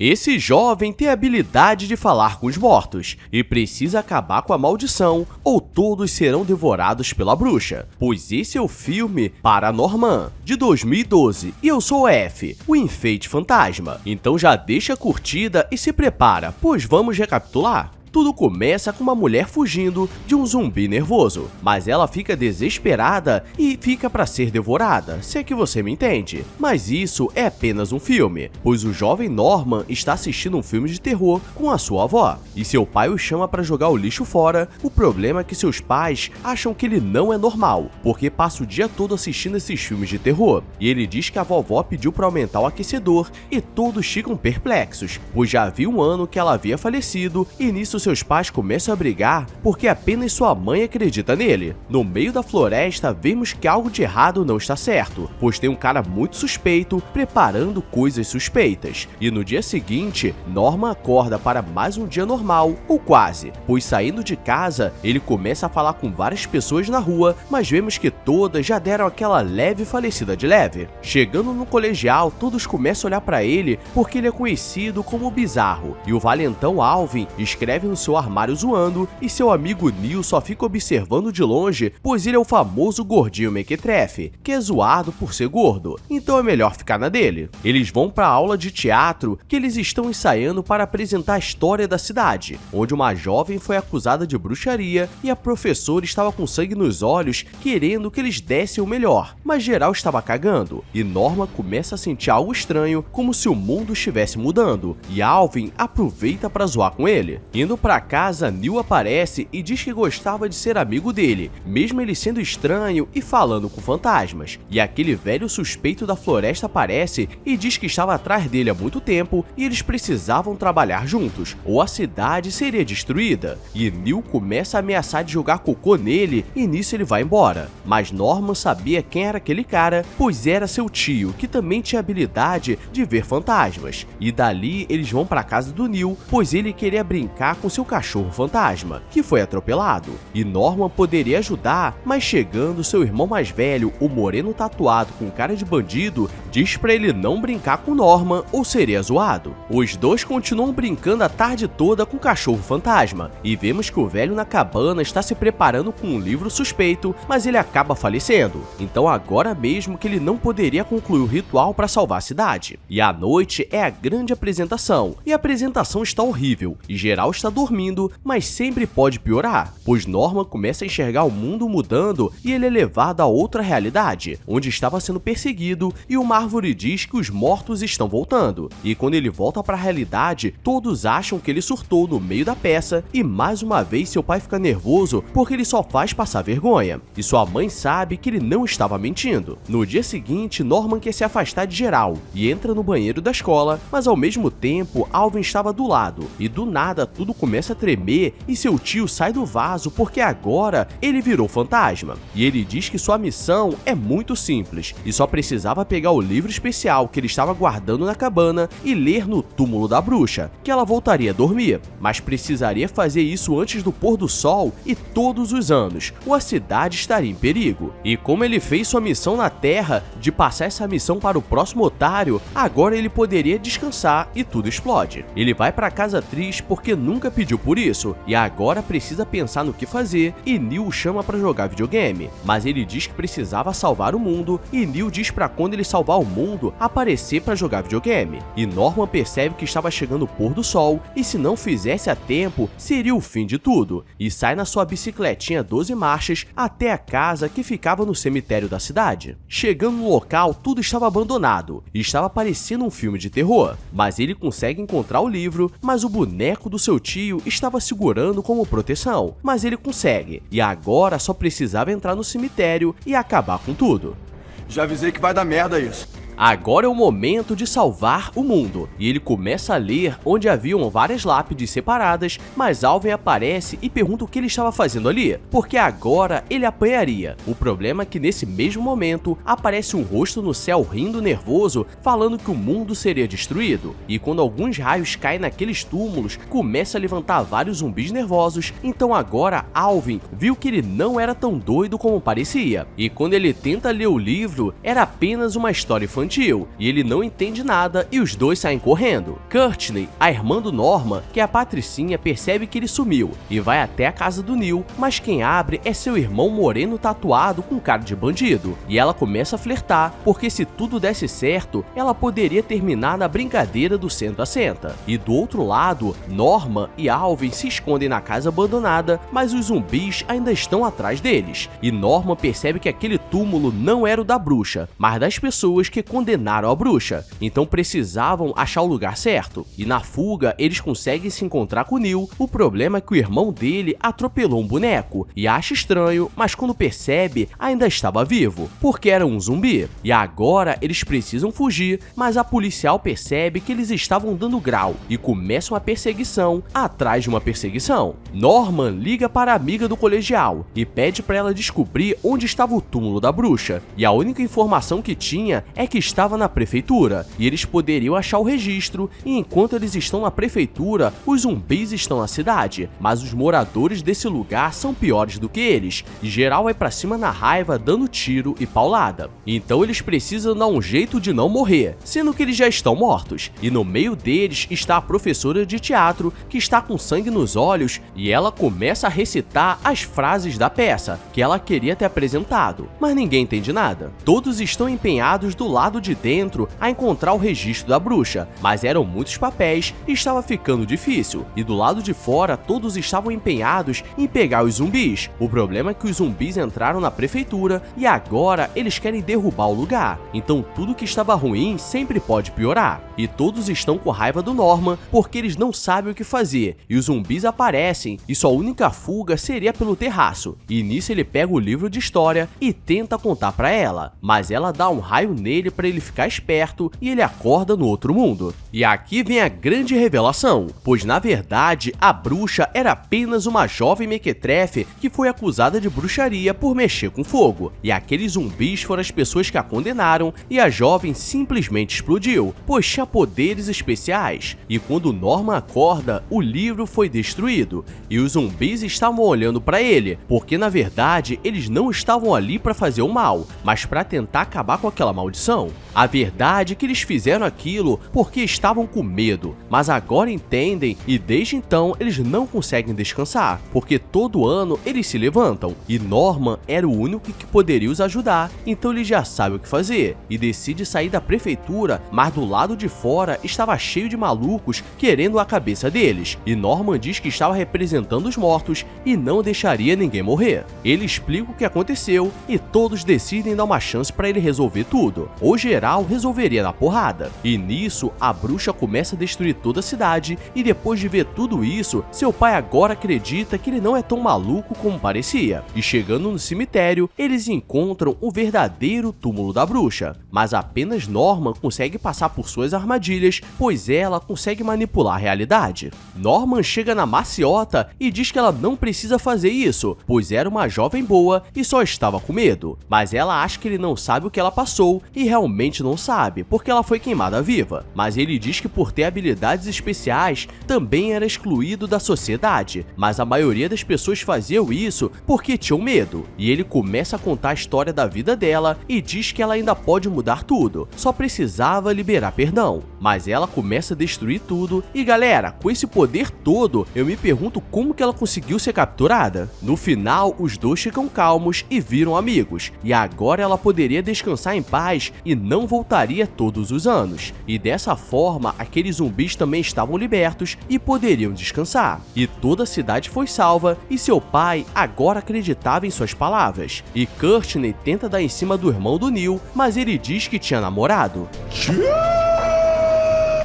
Esse jovem tem a habilidade de falar com os mortos e precisa acabar com a maldição ou todos serão devorados pela bruxa, pois esse é o filme Paranorman, de 2012, e eu sou o F, o enfeite fantasma. Então já deixa a curtida e se prepara, pois vamos recapitular. Tudo começa com uma mulher fugindo de um zumbi nervoso, mas ela fica desesperada e fica para ser devorada, se é que você me entende. Mas isso é apenas um filme, pois o jovem Norman está assistindo um filme de terror com a sua avó, e seu pai o chama para jogar o lixo fora. O problema é que seus pais acham que ele não é normal, porque passa o dia todo assistindo esses filmes de terror, e ele diz que a vovó pediu para aumentar o aquecedor e todos ficam perplexos, pois já havia um ano que ela havia falecido e nisso seus pais começam a brigar porque apenas sua mãe acredita nele. No meio da floresta, vemos que algo de errado não está certo, pois tem um cara muito suspeito preparando coisas suspeitas. E no dia seguinte, Norman acorda para mais um dia normal, ou quase, pois saindo de casa, ele começa a falar com várias pessoas na rua, mas vemos que todas já deram aquela leve falecida de leve. Chegando no colegial, todos começam a olhar para ele porque ele é conhecido como o Bizarro, e o valentão Alvin escreve no seu armário zoando, e seu amigo Neil só fica observando de longe, pois ele é o famoso gordinho mequetrefe, que é zoado por ser gordo, então é melhor ficar na dele. Eles vão para a aula de teatro que eles estão ensaiando para apresentar a história da cidade, onde uma jovem foi acusada de bruxaria e a professora estava com sangue nos olhos querendo que eles dessem o melhor, mas geral estava cagando, e Norma começa a sentir algo estranho, como se o mundo estivesse mudando, e Alvin aproveita para zoar com ele. Indo pra casa, Neil aparece e diz que gostava de ser amigo dele, mesmo ele sendo estranho e falando com fantasmas. E aquele velho suspeito da floresta aparece e diz que estava atrás dele há muito tempo e eles precisavam trabalhar juntos, ou a cidade seria destruída. E Neil começa a ameaçar de jogar cocô nele e nisso ele vai embora. Mas Norman sabia quem era aquele cara, pois era seu tio, que também tinha a habilidade de ver fantasmas. E dali eles vão pra casa do Neil, pois ele queria brincar com seu cachorro fantasma, que foi atropelado. E Norman poderia ajudar, mas chegando seu irmão mais velho, o moreno tatuado com cara de bandido, diz pra ele não brincar com Norman ou seria zoado. Os dois continuam brincando a tarde toda com o cachorro fantasma, e vemos que o velho na cabana está se preparando com um livro suspeito, mas ele acaba falecendo. Então agora mesmo que ele não poderia concluir o ritual para salvar a cidade. E à noite é a grande apresentação, e a apresentação está horrível, e geral está dormindo, mas sempre pode piorar, pois Norman começa a enxergar o mundo mudando e ele é levado a outra realidade, onde estava sendo perseguido e uma árvore diz que os mortos estão voltando. E quando ele volta para a realidade, todos acham que ele surtou no meio da peça e mais uma vez seu pai fica nervoso porque ele só faz passar vergonha. E sua mãe sabe que ele não estava mentindo. No dia seguinte, Norman quer se afastar de geral e entra no banheiro da escola, mas ao mesmo tempo Alvin estava do lado e do nada tudo começa a tremer e seu tio sai do vaso porque agora ele virou fantasma. E ele diz que sua missão é muito simples e só precisava pegar o livro especial que ele estava guardando na cabana e ler no túmulo da bruxa, que ela voltaria a dormir, mas precisaria fazer isso antes do pôr do sol e todos os anos, ou a cidade estaria em perigo. E como ele fez sua missão na Terra de passar essa missão para o próximo otário, agora ele poderia descansar e tudo explode. Ele vai para casa triste porque nunca pediu por isso, e agora precisa pensar no que fazer, e Neil o chama para jogar videogame, mas ele diz que precisava salvar o mundo, e Neil diz para quando ele salvar o mundo, aparecer para jogar videogame. E Norman percebe que estava chegando o pôr do sol, e se não fizesse a tempo, seria o fim de tudo, e sai na sua bicicletinha 12 marchas até a casa que ficava no cemitério da cidade. Chegando no local, tudo estava abandonado, e estava parecendo um filme de terror, mas ele consegue encontrar o livro, mas o boneco do seu tio estava segurando como proteção, mas ele consegue, e agora só precisava entrar no cemitério e acabar com tudo. Já avisei que vai dar merda isso. Agora é o momento de salvar o mundo, e ele começa a ler onde haviam várias lápides separadas, mas Alvin aparece e pergunta o que ele estava fazendo ali, porque agora ele apanharia. O problema é que nesse mesmo momento aparece um rosto no céu rindo nervoso, falando que o mundo seria destruído, e quando alguns raios caem naqueles túmulos, começa a levantar vários zumbis nervosos, então agora Alvin viu que ele não era tão doido como parecia, e quando ele tenta ler o livro, era apenas uma história infantil. infantil, e ele não entende nada e os dois saem correndo. Courtney, a irmã do Norman, que é a Patricinha, percebe que ele sumiu e vai até a casa do Neil, mas quem abre é seu irmão moreno tatuado com cara de bandido, e ela começa a flertar, porque se tudo desse certo, ela poderia terminar na brincadeira do senta a senta. E do outro lado, Norman e Alvin se escondem na casa abandonada, mas os zumbis ainda estão atrás deles, e Norman percebe que aquele túmulo não era o da bruxa, mas das pessoas que condenaram a bruxa, então precisavam achar o lugar certo. E na fuga, eles conseguem se encontrar com o Neil. O problema é que o irmão dele atropelou um boneco, e acha estranho, mas quando percebe, ainda estava vivo, porque era um zumbi. E agora eles precisam fugir, mas a policial percebe que eles estavam dando grau, e começa uma perseguição atrás de uma perseguição. Norman liga para a amiga do colegial, e pede para ela descobrir onde estava o túmulo da bruxa, e a única informação que tinha é que estava na prefeitura, e eles poderiam achar o registro, e enquanto eles estão na prefeitura, os zumbis estão na cidade, mas os moradores desse lugar são piores do que eles, e geral vai pra cima na raiva dando tiro e paulada. Então eles precisam dar um jeito de não morrer, sendo que eles já estão mortos, e no meio deles está a professora de teatro, que está com sangue nos olhos, e ela começa a recitar as frases da peça, que ela queria ter apresentado, mas ninguém entende nada. Todos estão empenhados do lado de dentro a encontrar o registro da bruxa, mas eram muitos papéis e estava ficando difícil, e do lado de fora todos estavam empenhados em pegar os zumbis. O problema é que os zumbis entraram na prefeitura e agora eles querem derrubar o lugar, então tudo que estava ruim sempre pode piorar. E todos estão com raiva do Norman porque eles não sabem o que fazer, e os zumbis aparecem e sua única fuga seria pelo terraço, e nisso ele pega o livro de história e tenta contar pra ela, mas ela dá um raio nele para ele ficar esperto e ele acorda no outro mundo. E aqui vem a grande revelação, pois na verdade a bruxa era apenas uma jovem mequetrefe que foi acusada de bruxaria por mexer com fogo, e aqueles zumbis foram as pessoas que a condenaram, e a jovem simplesmente explodiu, pois tinha poderes especiais. E quando Norman acorda, o livro foi destruído, e os zumbis estavam olhando para ele, porque na verdade eles não estavam ali para fazer o mal, mas para tentar acabar com aquela maldição. A verdade é que eles fizeram aquilo porque estavam com medo, mas agora entendem, e desde então eles não conseguem descansar, porque todo ano eles se levantam, e Norman era o único que poderia os ajudar, então ele já sabe o que fazer, e decide sair da prefeitura, mas do lado de fora estava cheio de malucos querendo a cabeça deles, e Norman diz que estava representando os mortos e não deixaria ninguém morrer. Ele explica o que aconteceu e todos decidem dar uma chance para ele resolver tudo, ou geral resolveria na porrada. E nisso, a bruxa começa a destruir toda a cidade, e depois de ver tudo isso, seu pai agora acredita que ele não é tão maluco como parecia. E chegando no cemitério, eles encontram o verdadeiro túmulo da bruxa, mas apenas Norman consegue passar por suas armadilhas, pois ela consegue manipular a realidade. Norman chega na maciota e diz que ela não precisa fazer isso, pois era uma jovem boa e só estava com medo, mas ela acha que ele não sabe o que ela passou, e realmente não sabe, porque ela foi queimada viva, mas ele diz que por ter habilidades especiais, também era excluído da sociedade, mas a maioria das pessoas faziam isso porque tinham medo, e ele começa a contar a história da vida dela e diz que ela ainda pode mudar tudo, só precisava liberar perdão, mas ela começa a destruir tudo, e galera, com esse poder todo, eu me pergunto como que ela conseguiu ser capturada. No final, os dois ficam calmos e viram amigos, e agora ela poderia descansar em paz e não voltaria todos os anos, e dessa forma, aqueles zumbis também estavam libertos e poderiam descansar, e toda a cidade foi salva, e seu pai agora acreditava em suas palavras, e Courtney tenta dar em cima do irmão do Neil, mas ele diz que tinha namorado.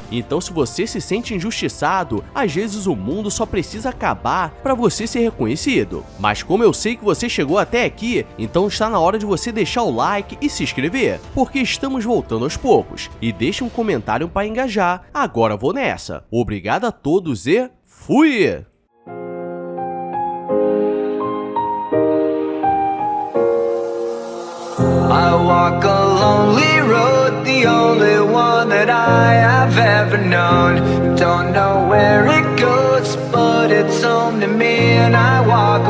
Então, se você se sente injustiçado, às vezes o mundo só precisa acabar para você ser reconhecido. Mas como eu sei que você chegou até aqui, então está na hora de você deixar o like e se inscrever, porque estamos voltando aos poucos. E deixe um comentário para engajar. Agora vou nessa. Obrigado a todos e fui! I walk a lonely road, the only one that I have ever known. Don't know where it goes, but it's home to me, and I walk